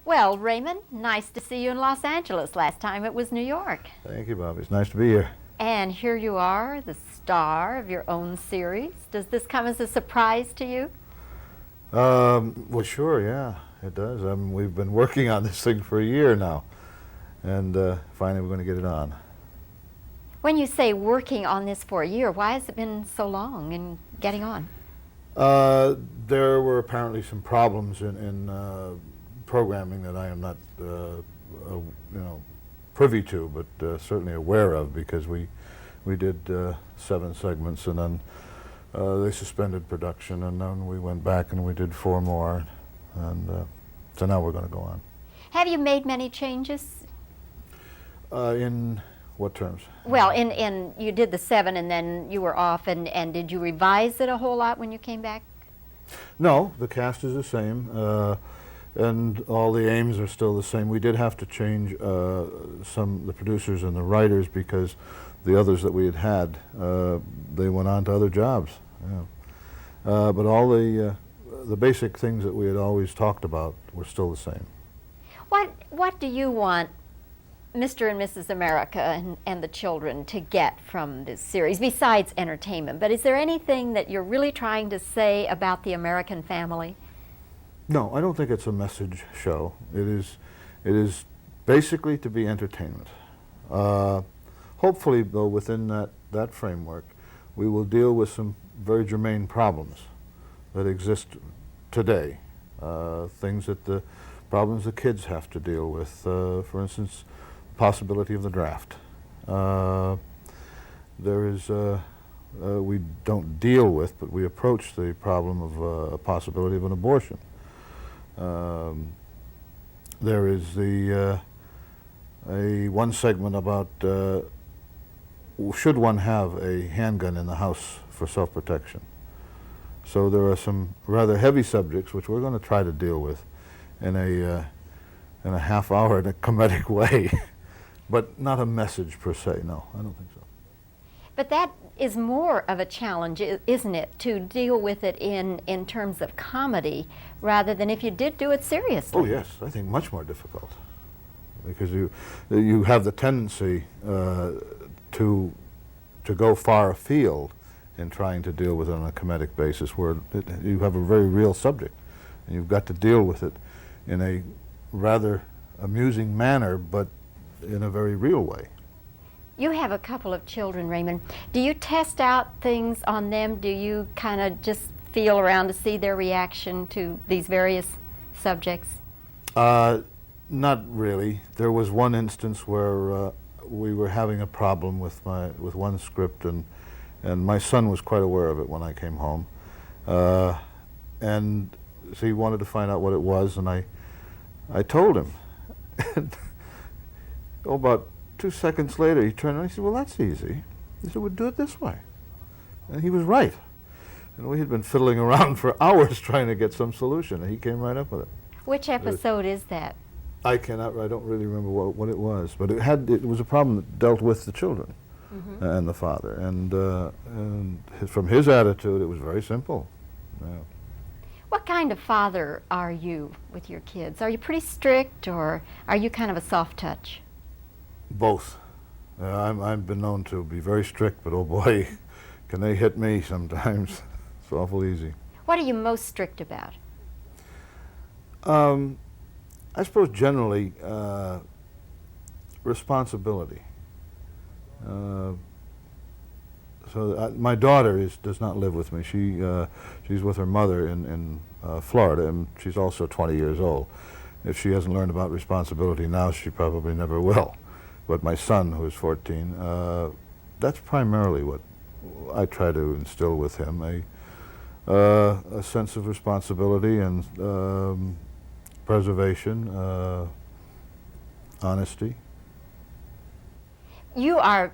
Well, Raymond, nice to see you in Los Angeles. Last time it was New York. Thank you, Bobbie. It's nice to be here. And here you are, the star of your own series. Does this come as a surprise to you? Well, sure, yeah, it does. We've been working on this thing for a year now, and finally we're going to get it on. When you say working on this for a year, why has it been so long in getting on? There were apparently some problems in programming that I am not, privy to, but certainly aware of, because we did 7 segments, and then they suspended production, and then we went back and we did 4 more, and so now we're going to go on. Have you made many changes? In what terms? Well, in you did the 7 and then you were off, and did you revise it a whole lot when you came back? No, the cast is the same, and all the aims are still the same. We did have to change the producers and the writers, because the others that we had, they went on to other jobs. Yeah. But all the basic things that we had always talked about were still the same. What do you want Mr. and Mrs. America and the children to get from this series, besides entertainment? But is there anything that you're really trying to say about the American family? No, I don't think it's a message show. It is basically to be entertainment. Hopefully, though, within that framework, we will deal with some very germane problems that exist today. Problems the kids have to deal with. For instance, possibility of the draft. We don't deal with, but we approach the problem of a possibility of an abortion. There is one segment about should one have a handgun in the house for self-protection. So there are some rather heavy subjects which we're going to try to deal with in a half hour in a comedic way, but not a message per se. No, I don't think so. But that is more of a challenge, isn't it, to deal with it in terms of comedy, rather than if you did do it seriously? Oh yes, I think much more difficult, because you have the tendency to go far afield in trying to deal with it on a comedic basis, where you have a very real subject, and you've got to deal with it in a rather amusing manner, but in a very real way. You have a couple of children, Raymond. Do you test out things on them? Do you kind of just feel around to see their reaction to these various subjects? Not really. There was one instance where we were having a problem with one script, and my son was quite aware of it when I came home, and so he wanted to find out what it was, and I told him. And about 2 seconds later, he turned and he said, "Well, that's easy." He said, "We'll do it this way." And he was right. And we had been fiddling around for hours trying to get some solution, and he came right up with it. Which episode is that? I don't really remember what it was, but it was a problem that dealt with the children and the father. And from his attitude, it was very simple. Yeah. What kind of father are you with your kids? Are you pretty strict, or are you kind of a soft touch? Both. I've been known to be very strict, but oh boy, can they hit me sometimes. It's awful easy. What are you most strict about? I suppose generally responsibility. My daughter does not live with me. She's with her mother in Florida, and she's also 20 years old. If she hasn't learned about responsibility now, she probably never will. But my son, who is 14, that's primarily what I try to instill with him, a sense of responsibility and preservation, honesty. You are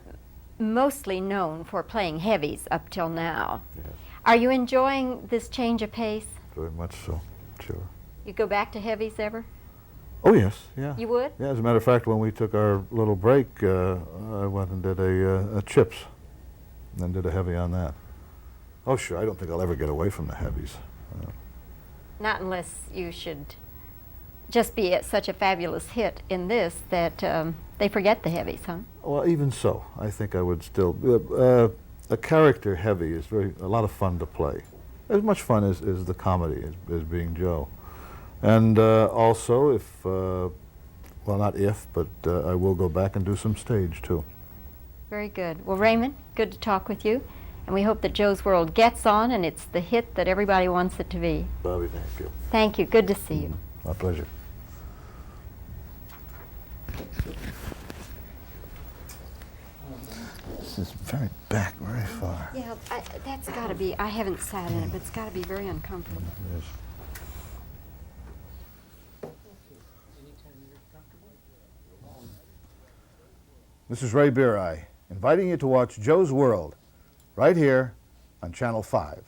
mostly known for playing heavies up till now. Yes. Are you enjoying this change of pace? Very much so, sure. You go back to heavies ever? Oh yes, yeah. You would? Yeah, as a matter of fact, when we took our little break, I went and did a chips, and then did a heavy on that. Oh sure, I don't think I'll ever get away from the heavies. Not unless you should just be such a fabulous hit in this that they forget the heavies, huh? Well, even so, I think I would still. A character heavy is a lot of fun to play. As much fun as the comedy, as being Joe. And also, if, well, not if, but I will go back and do some stage, too. Very good. Well, Raymond, good to talk with you. And we hope that Joe's World gets on and it's the hit that everybody wants it to be. Bobbie, thank you. Thank you. Good to see you. My pleasure. This is very back, very far. Yeah, that's got to be, I haven't sat in it, but it's got to be very uncomfortable. Yes. This is Ray Bieri, inviting you to watch Joe's World, right here on Channel 5.